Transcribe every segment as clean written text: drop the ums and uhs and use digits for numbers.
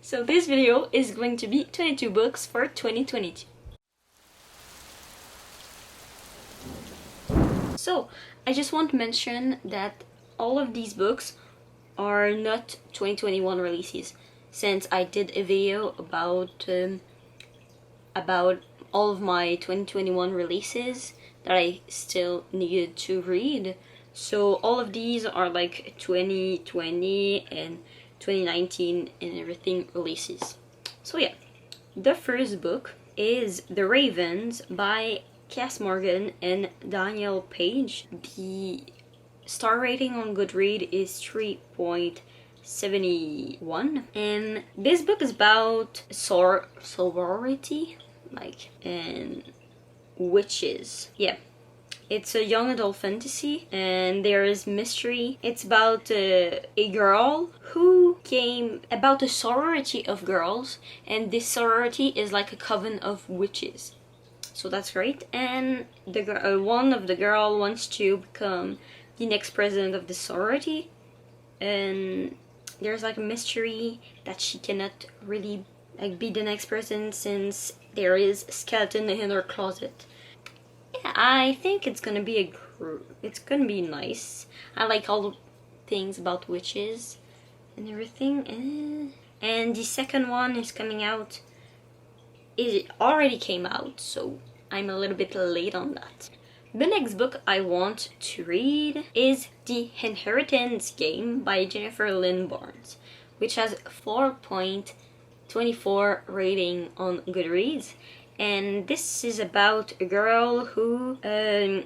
So this video is going to be 22 books for 2022. So I just want to mention that all of these books are not 2021 releases, since I did a video about all of my 2021 releases that I still needed to read. So all of these are like 2020 and 2019 and everything releases. So yeah, the first book is The Ravens by Cass Morgan and Daniel Page. The star rating on Goodreads is 3.71, and this book is about sorority, like, and witches. Yeah, it's a young adult fantasy and there is mystery. It's about a girl who came about a sorority of girls, and this sorority is like a coven of witches. So that's great. And the one of the girl wants to become the next president of the sorority, and there's like a mystery that she cannot really like be the next person since there is a skeleton in her closet. Yeah, I think it's gonna be it's gonna be nice. I like all the things about witches and everything. And the second one is coming out. It already came out, so I'm a little bit late on that. The next book I want to read is The Inheritance Game by Jennifer Lynn Barnes, which has 4.24 rating on Goodreads. And this is about a girl who,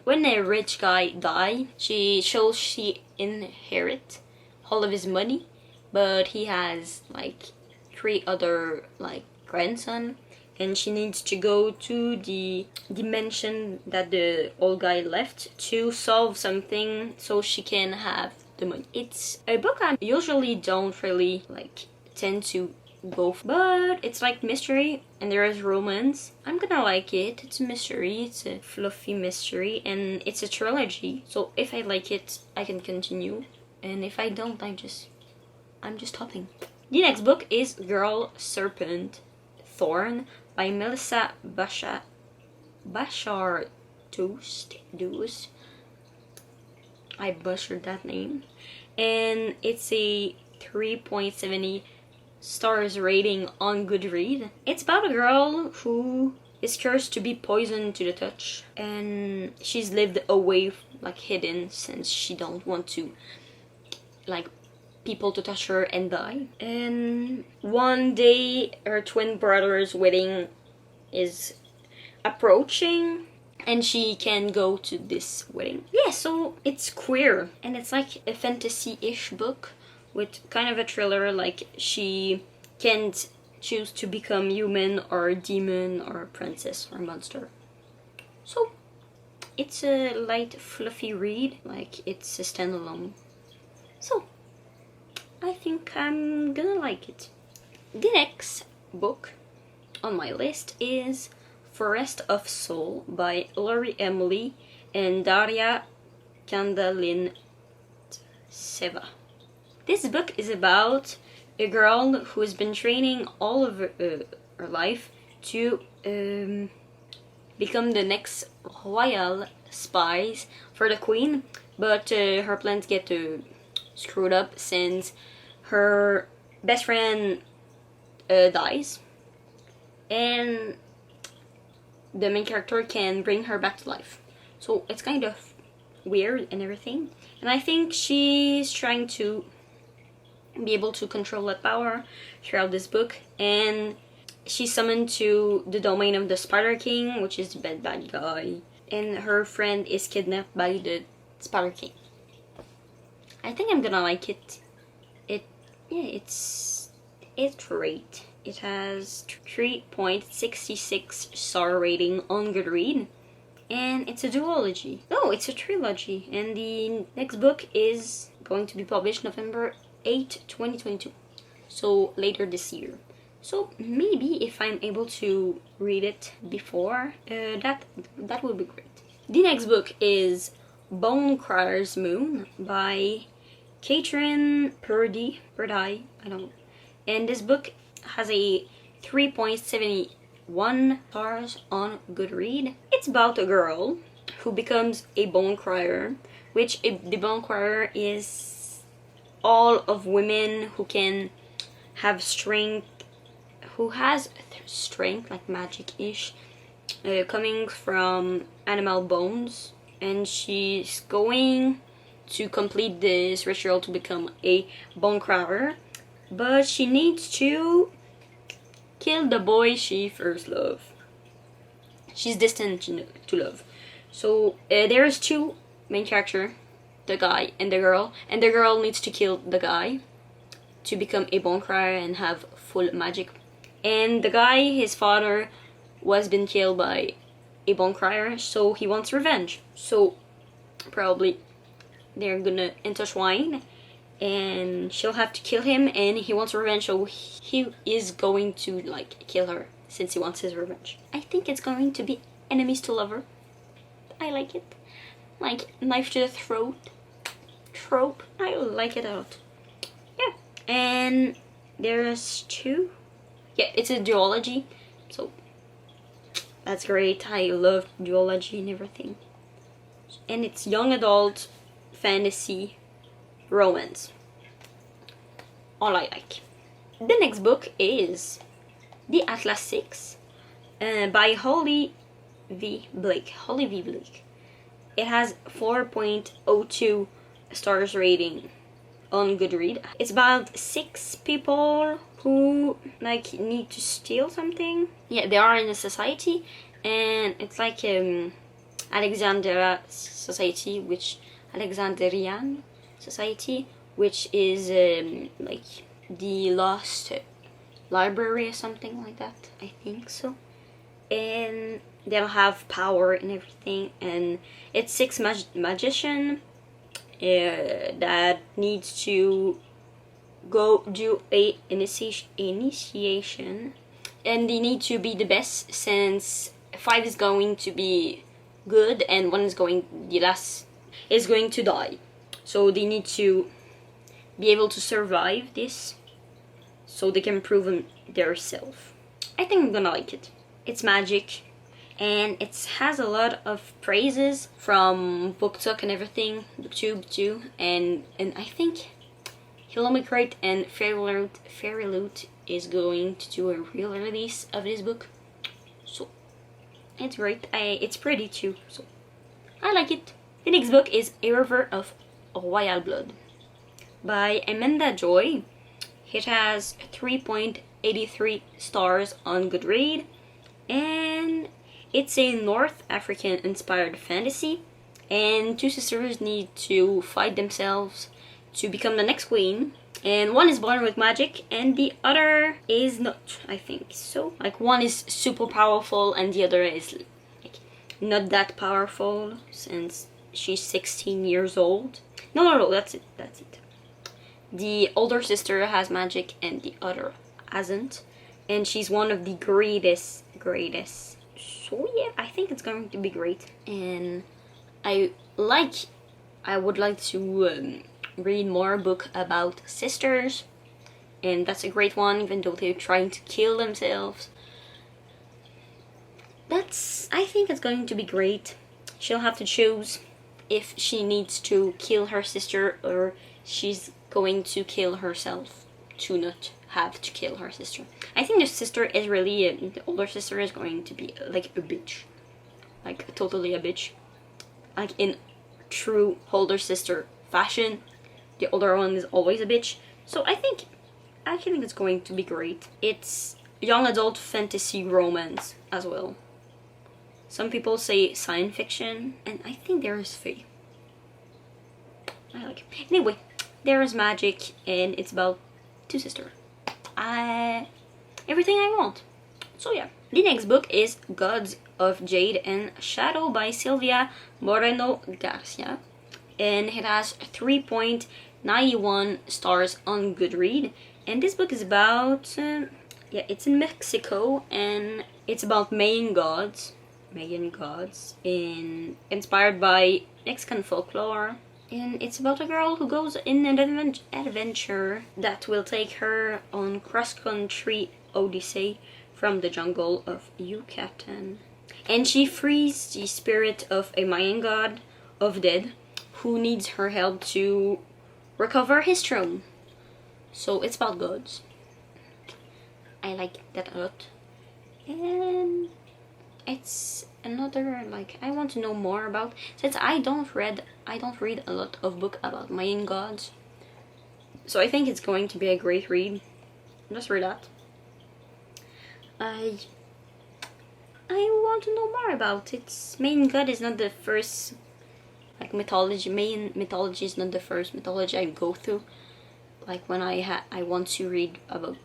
when a rich guy dies, she inherit all of his money, but he has like 3 other like grandsons, and she needs to go to the dimension that the old guy left to solve something so she can have the money. It's a book I usually don't really like tend to go for, but it's like mystery and there is romance. I'm gonna like it. It's a mystery, it's a fluffy mystery, and it's a trilogy, so if I like it I can continue, and if I don't I'm just stopping. The next book is Girl Serpent Thorn by Melissa Basha Deuce. I butchered that name. And it's a 3.70 stars rating on Goodreads. It's about a girl who is cursed to be poisoned to the touch, and she's lived away, like hidden, since she don't want to like people to touch her and die. And one day her twin brother's wedding is approaching and she can go to this wedding. Yeah, so it's queer and it's like a fantasy-ish book with kind of a thriller, like she can't choose to become human or a demon or a princess or a monster. So it's a light fluffy read, like it's a standalone. So I think I'm gonna like it. The next book on my list is Forest of Soul by Lori Emily and Daria Kandalin Seva. This book is about a girl who has been training all of her life to become the next royal spies for the queen, but her plans get screwed up since her best friend dies, and the main character can bring her back to life. So it's kind of weird and everything, and I think she's trying to be able to control that power throughout this book, and she's summoned to the domain of the Spider King, which is the bad guy, and her friend is kidnapped by the Spider King. I think I'm gonna like it. It's great. It has 3.66 star rating on Goodreads, and it's a duology. No, it's a trilogy, and the next book is going to be published November 8, 2022, so later this year. So maybe if I'm able to read it before, that would be great. The next book is Bone Crier's Moon by Catherine Purdy, I don't know. And this book has a 3.71 stars on Goodreads. It's about a girl who becomes a bone crier, which the bone crier is all of women who can have strength, who has strength, like magic-ish, coming from animal bones, and she's going to complete this ritual to become a bone crier, but she needs to kill the boy she first loved. She's destined to love. So there's two main characters, the guy and the girl needs to kill the guy to become a bone crier and have full magic. And the guy, his father, was been killed by a bone crier, so he wants revenge. So probably they're gonna intertwine, and she'll have to kill him, and he wants revenge, so he is going to like kill her since he wants his revenge. I think it's going to be enemies to lover. I like it. Like knife to the throat trope. I like it a lot. Yeah. And there's two. Yeah, it's a duology, so that's great. I love duology and everything. And it's young adult fantasy romance. All I like. The next book is The Atlas 6 by Holly V. Blake. It has 4.02 stars rating on Goodreads. It's about 6 people who like need to steal something. Yeah, they are in a society, and it's like Alexandria society, Alexandrian society, which is like the lost library or something like that. I think so. And they'll have power and everything, and it's 6 magician that needs to go do a initiation, and they need to be the best, since 5 is going to be good and the last is going to die. So they need to be able to survive this so they can prove their self. I think I'm gonna like it. It's magic, and it has a lot of praises from BookTok and everything, BookTube too, and I think Hilomicrate and Fairy Loot is going to do a real release of this book, so it's great. It's pretty too, so I like it. The next book is Erver of Royal Blood by Amanda Joy. It has 3.83 stars on Goodreads, and it's a North African inspired fantasy, and 2 sisters need to fight themselves to become the next queen, and one is born with magic and the other is not, I think. So like one is super powerful and the other is like not that powerful since she's 16 years old. No, that's it. The older sister has magic and the other hasn't, and she's one of the greatest. So yeah, I think it's going to be great, and I would like to read more book about sisters, and that's a great one, even though they're trying to kill themselves. I think it's going to be great. She'll have to choose if she needs to kill her sister or she's going to kill herself to not have to kill her sister. I think the sister is really the older sister is going to be like a bitch, like totally a bitch, like in true older sister fashion. The older one is always a bitch. So I think it's going to be great. It's young adult fantasy romance as well. Some people say science fiction, and I think there is fae. I like it. Anyway, there is magic, and it's about 2 sisters. Everything I want. So yeah. The next book is Gods of Jade and Shadow by Sylvia Moreno Garcia, and it has 3.91 stars on Goodreads. And this book is about it's in Mexico, and it's about Mayan gods inspired by Mexican folklore. And it's about a girl who goes in an adventure that will take her on cross-country odyssey from the jungle of Yucatan. And she frees the spirit of a Mayan god of dead who needs her help to recover his throne. So it's about gods. I like that a lot. And it's another, like, I want to know more about, since I don't read a lot of book about Mayan gods, so I think it's going to be a great read. Just read that. I want to know more about it. Mayan god is not the first, like, mythology. Mayan mythology is not the first mythology I go through, like when I want to read about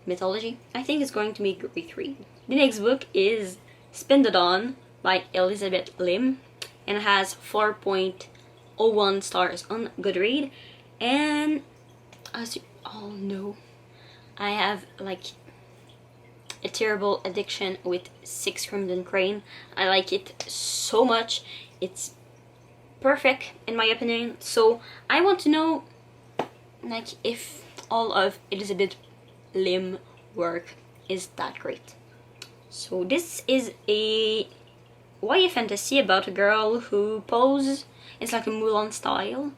mythology. I think it's going to be a great read. The next book is Spinadon by Elizabeth Lim, and it has 4.01 stars on Goodreads. And as you all know, I have like a terrible addiction with Six Crimson Crane. I like it so much. It's perfect in my opinion. So I want to know, like, if all of Elizabeth Lim work is that great. So this is a YA fantasy about a girl who poses. It's like a Mulan style,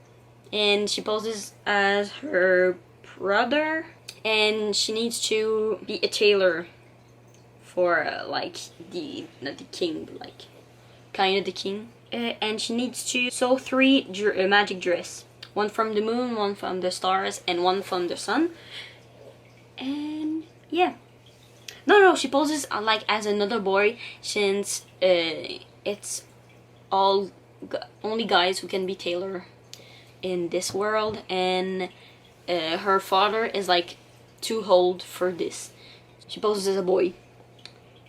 and she poses as her brother, and she needs to be a tailor for like not the king, but like kind of the king. And she needs to sew 3 magic dress, one from the moon, one from the stars, and one from the sun. And yeah, no, she poses like as another boy, since it's only guys who can be tailor in this world, and her father is like too old for this. She poses as a boy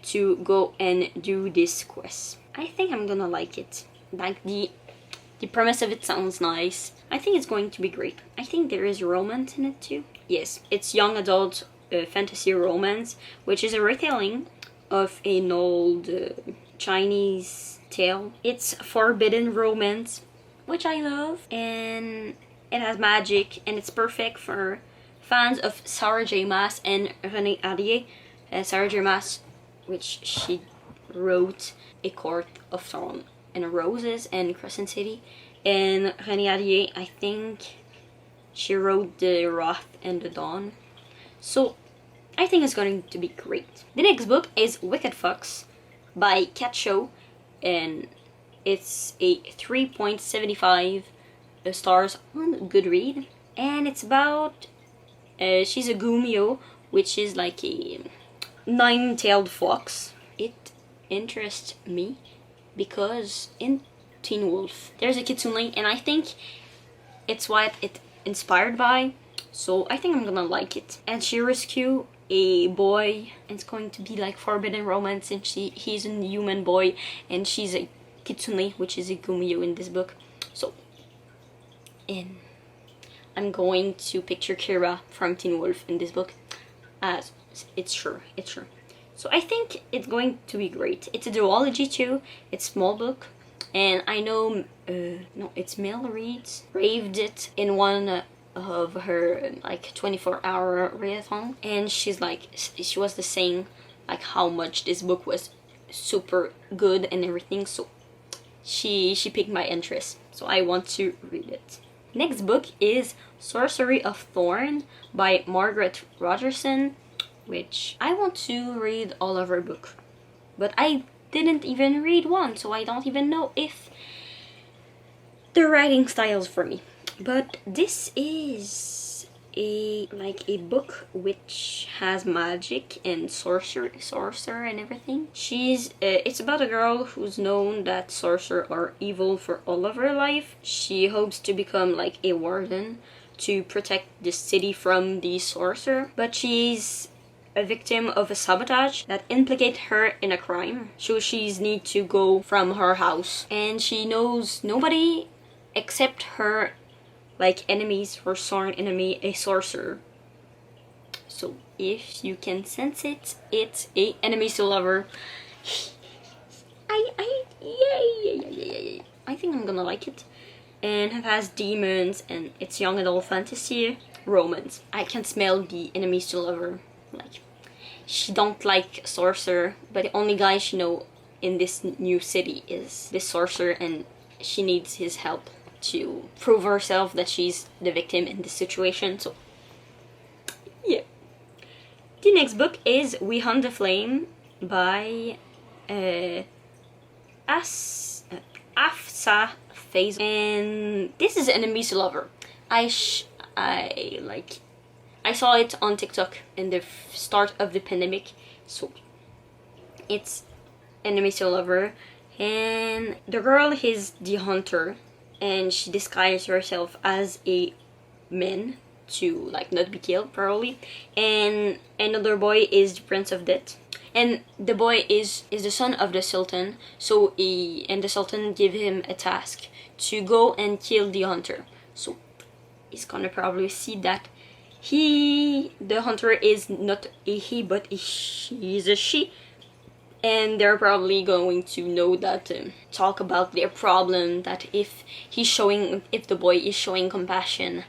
to go and do this quest. I think I'm gonna like it. Like the premise of it sounds nice. I think it's going to be great. I think there is romance in it too. Yes, it's young adult fantasy romance, which is a retelling of an old Chinese tale. It's forbidden romance, which I love, and it has magic, and it's perfect for fans of Sarah J. Maas and René Adier. Sarah J. Maas, which she wrote A Court of Thorn and Roses and Crescent City, and René Adier, I think she wrote The Wrath and the Dawn. So I think it's going to be great. The next book is Wicked Fox by Kat Cho, and it's a 3.75 stars on Goodreads, and it's about she's a Gumio, which is like a 9-tailed fox. It interests me because in Teen Wolf there's a kitsune, and I think it's what it inspired by, so I think I'm gonna like it. And she rescue a boy, and it's going to be like forbidden romance, and he's a human boy and she's a kitsune, which is a Gumio in this book. So I'm going to picture Kira from Teen Wolf in this book, as it's sure. So I think it's going to be great. It's a duology too. It's a small book, and I know it's Mel Reads raved it in one of her like 24-hour readathon, and she was the saying like how much this book was super good and everything. So she piqued my interest, so I want to read it. Next book is Sorcery of Thorne by Margaret Rogerson, which I want to read all of her book, but I didn't even read one, so I don't even know if the writing style's for me. But this is a book which has magic and sorcerer and everything. It's about a girl who's known that sorcerers are evil for all of her life. She hopes to become like a warden to protect the city from the sorcerer, but she's a victim of a sabotage that implicate her in a crime. So she's need to go from her house, and she knows nobody except her like enemies, her sworn enemy, a sorcerer. So if you can sense it, it's a enemies to lover. Yay. I think I'm gonna like it. and it has demons, and it's young adult fantasy romance. I can smell the enemies to lover. Like, she don't like sorcerer, but the only guy she know in this new city is this sorcerer, and she needs his help to prove herself that she's the victim in this situation. So yeah. The next book is We Hunt the Flame by Afsa Phase, and this is enemies to lover. I saw it on TikTok in the start of the pandemic, so it's enemies to lover, and the girl is the hunter, and she disguises herself as a man to like not be killed probably, and another boy is the Prince of Death, and the boy is the son of the Sultan, so the Sultan give him a task to go and kill the hunter. So he's gonna probably see that the hunter is not a he but he's a she, and they're probably going to know that talk about their problem, that if the boy is showing compassion,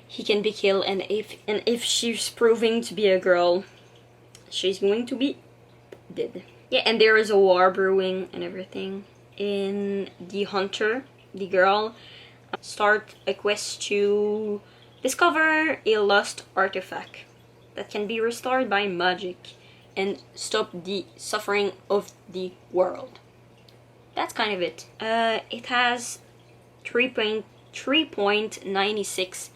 he can be killed, and if she's proving to be a girl, she's going to be dead. Yeah, and there is a war brewing and everything. In the hunter, the girl start a quest to discover a lost artifact that can be restored by magic and stop the suffering of the world. That's kind of it. It has 3.96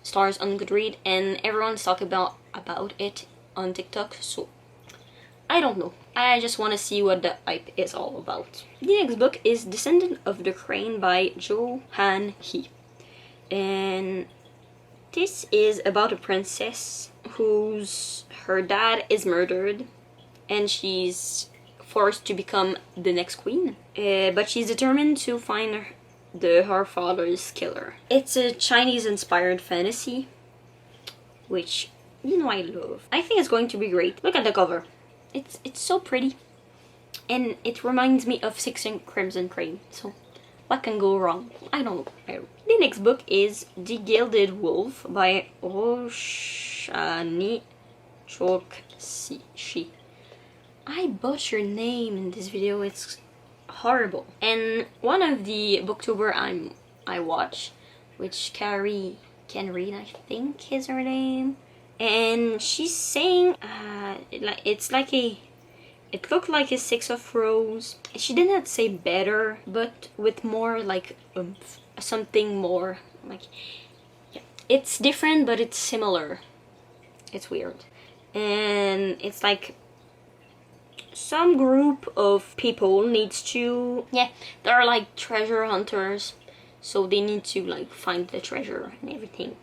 stars on Goodreads, and everyone's talking about it on TikTok, so I don't know. I just want to see what the hype is all about. The next book is Descendant of the Crane by Jo Han Hee, and this is about a princess her dad is murdered, and she's forced to become the next queen. But she's determined to find her father's killer. It's a Chinese-inspired fantasy, which I love. I think it's going to be great. Look at the cover. It's so pretty, and it reminds me of Six and Crimson Crane. So what can go wrong? I don't know. The next book is The Gilded Wolf by Rogerson. I butchered your name in this video. It's horrible. And one of the booktuber I watch, which Carrie can read, I think is her name, and she's saying it looked like a Six of Rose. She did not say better, but with more like something more like, yeah, it's different but it's similar. It's weird, and it's like some group of people needs to, they're like treasure hunters, so they need to like find the treasure and everything.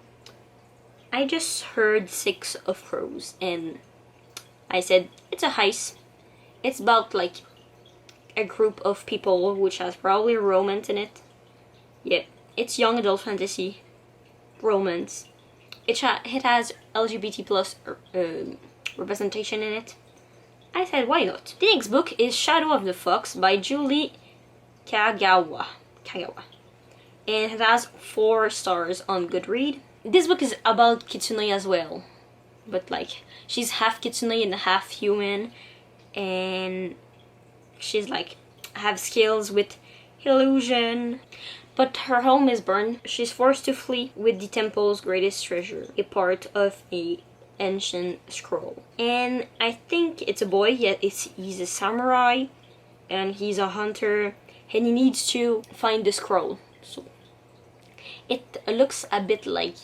I just heard Six of Crows and I said it's a heist. It's about like a group of people which has probably romance in it. Yeah, it's young adult fantasy romance. It has LGBT plus representation in it. I said, why not? The next book is Shadow of the Fox by Julie Kagawa. And it has 4 stars on Goodreads. This book is about Kitsune as well. But like, she's half Kitsune and half human. And she's like, have skills with illusion. But her home is burned. She's forced to flee with the temple's greatest treasure, a part of a ancient scroll. And I think it's a boy, yet he's a samurai and he's a hunter, and he needs to find the scroll. So it looks a bit like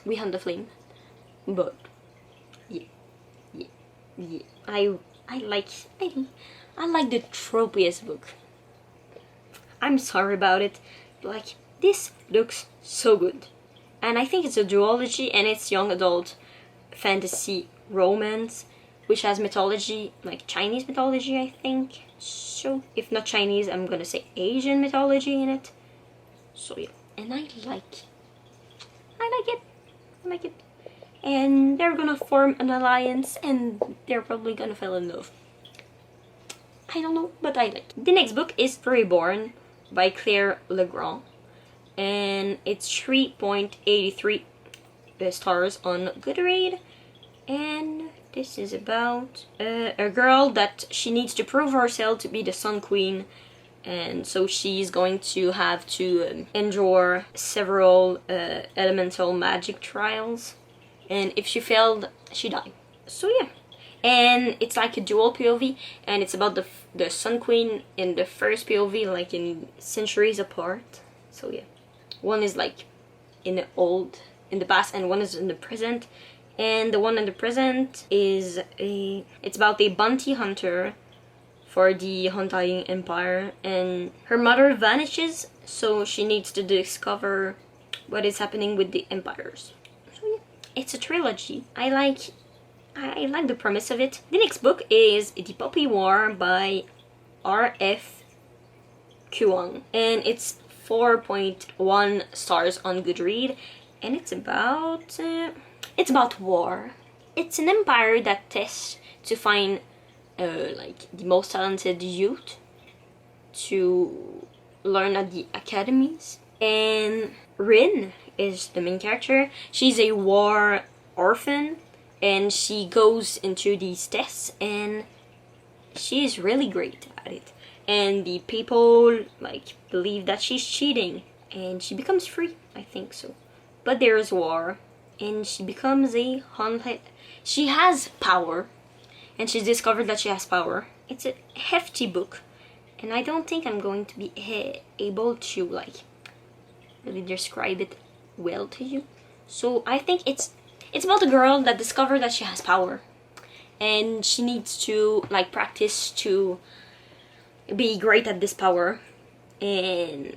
We Hunt the Flame, but yeah. I like the tropiest book. I'm sorry about it, but like, this looks so good, and I think it's a duology, and it's young adult fantasy romance which has mythology, like Chinese mythology, I think. So if not Chinese, I'm gonna say Asian mythology in it. So yeah, and I like it. And they're gonna form an alliance, and they're probably gonna fall in love. I don't know, but I like it. The next book is Reborn by Claire Legrand. and it's 3.83 stars on Goodreads. And this is about a girl that she needs to prove herself to be the Sun Queen, and so she's going to have to endure several elemental magic trials, and if she failed, she died. So yeah, and it's like a dual POV, and it's about the Sun Queen in the first POV, like in centuries apart. So yeah, one is like in the past, and one is in the present. And the one in the present is it's about a bounty hunter for the Undying Empire, and her mother vanishes, so she needs to discover what is happening with the empires. So yeah, it's a trilogy. I like the premise of it. The next book is The Poppy War by Rf Cuong, and it's 4.1 stars on Goodreads, and it's about war. It's an empire that tests to find like the most talented youth to learn at the academies. And Rin is the main character. She's a war orphan, and she goes into these tests, and she's really great at it. And the people like believe that she's cheating, and she becomes free, I think so. But there's war, and she becomes a haunted. She has power, and she's discovered that she has power. It's a hefty book, and I don't think I'm going to be able to like really describe it well to you. So I think it's about a girl that discovered that she has power, and she needs to like practice to be great at this power, and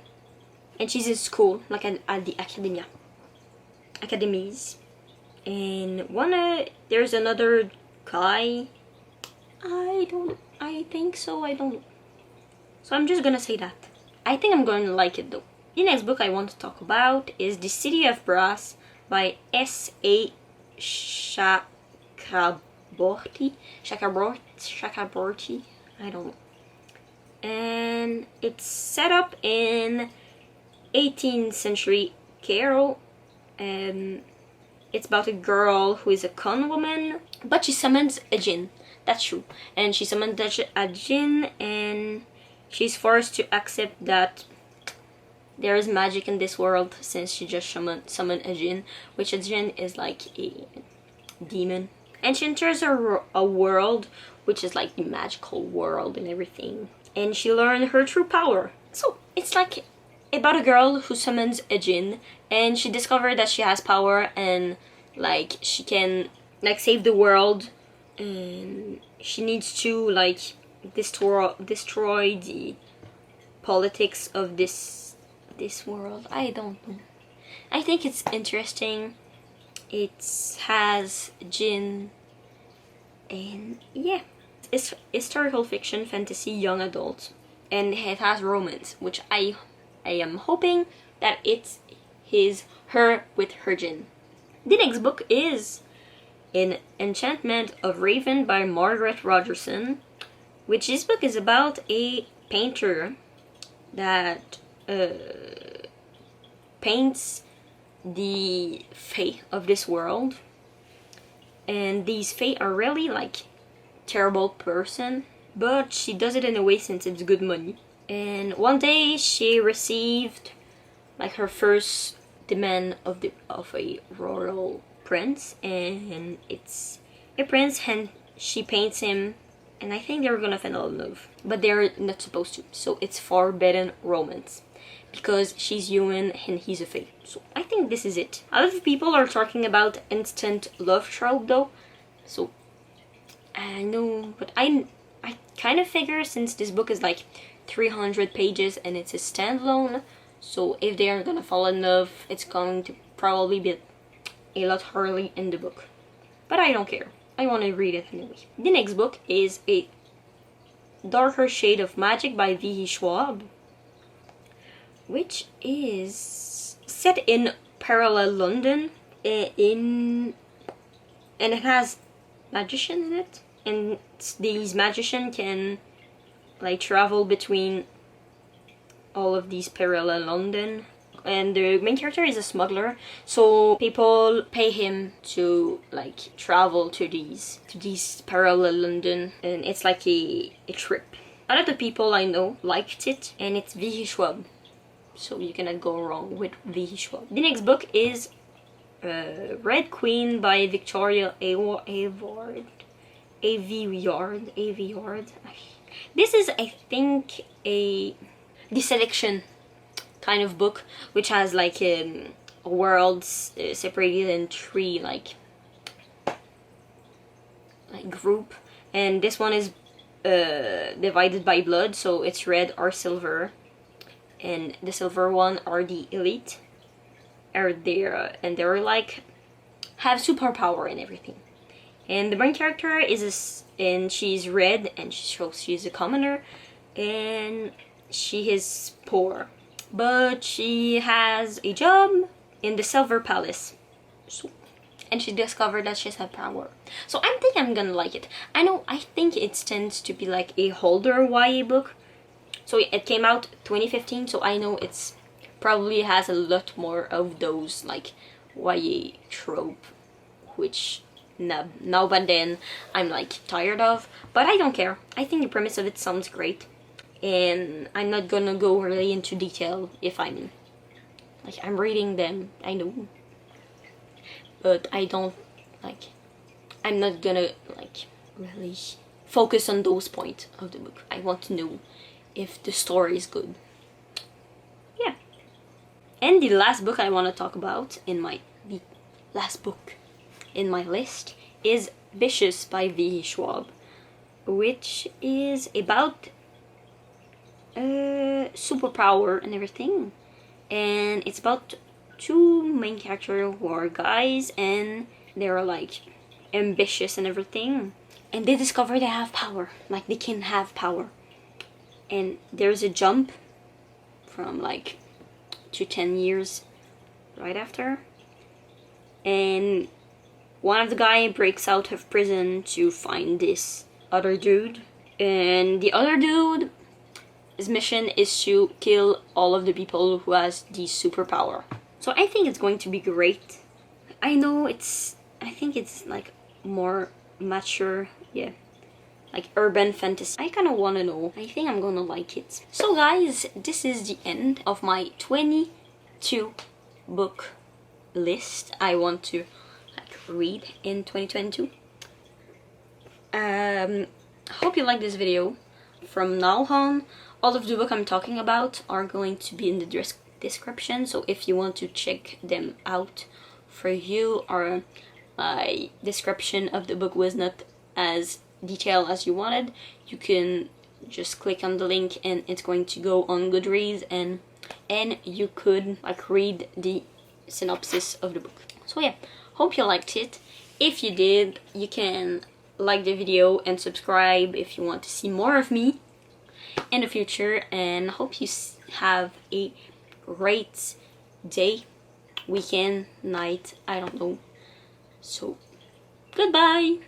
she's in school, like at the academies, and there's another guy. I think so, I don't know. So I'm just gonna say that. I think I'm going to like it though. The next book I want to talk about is The City of Brass by S.A. Chakraborty, I don't know. And it's set up in 18th century Cairo. It's about a girl who is a con woman, but she summons a djinn. That's true. And she summons a djinn, and she's forced to accept that there is magic in this world, since she just summoned a djinn, which a djinn is like a demon. And she enters a world which is like the magical world and everything, and she learned her true power. So it's like about a girl who summons a djinn, and she discovered that she has power, and like she can like save the world, and she needs to like destroy the politics of this world. I don't know. I think it's interesting. It has djinn, and yeah, it's historical fiction, fantasy, young adult, and it has romance, which I am hoping that it's her with her djinn. The next book is Enchantment of Raven by Margaret Rogerson, which this book is about a painter that paints the fae of this world, and these fae are really like terrible person, but she does it in a way since it's good money. And one day she received like her first demand of a royal prince, and it's a prince, and she paints him, and I think they're gonna fall in love, but they're not supposed to. So it's forbidden romance because she's human and he's a fae. So I think this is it. A lot of people are talking about instant love trope though, so I know, but I kind of figure, since this book is like 300 pages and it's a standalone, so if they are gonna fall in love, it's going to probably be a lot early in the book. But I don't care. I want to read it anyway. The next book is A Darker Shade of Magic by V Schwab, which is set in parallel London, and it has magician in it, and these magicians can like travel between all of these parallel London and the main character is a smuggler, so people pay him to like travel to these parallel London, and it's like a trip. A lot of people I know liked it, and it's V Schwab, so you cannot go wrong with V Schwab. The next book is Red Queen by Victoria Aveyard. This is, I think, the selection kind of book, which has like worlds separated in three like group, and this one is divided by blood, so it's red or silver, and the silver one are the elite, are there, and they're like have superpower and everything. And the main character is and she's red, and she's a commoner, and she is poor, but she has a job in the Silver Palace. So, and she discovered that she has power. So I think I'm gonna like it. I think it tends to be like a older YA book. So it came out 2015, so I know it's probably has a lot more of those like YA trope, which now but then I'm like tired of, but I don't care. I think the premise of it sounds great, and I'm not gonna go really into detail if I'm like I'm reading them, I know, but I don't like, I'm not gonna like really focus on those points of the book. I want to know if the story is good. Yeah. And the last book I want to talk about the last book in my list is Vicious by V Schwab, which is about superpower and everything, and it's about two main characters who are guys, and they're like ambitious and everything, and they discover they have power, like they can have power, and there's a jump from like to 10 years right after, and one of the guys breaks out of prison to find this other dude, and the other dude, his mission is to kill all of the people who has the superpower. So I think it's going to be great. I think it's like more mature, yeah, like urban fantasy. I kind of want to know. I think I'm gonna like it. So guys, this is the end of my 22 book list I want to like read in 2022. Hope you like this video. From now on, all of the book I'm talking about are going to be in the description, so if you want to check them out for you, or my description of the book was not as detailed as you wanted, you can just click on the link and it's going to go on Goodreads, and you could like read the synopsis of the book. So yeah, hope you liked it. If you did, you can like the video and subscribe if you want to see more of me in the future, and hope you have a great day, weekend, night, I don't know. So goodbye.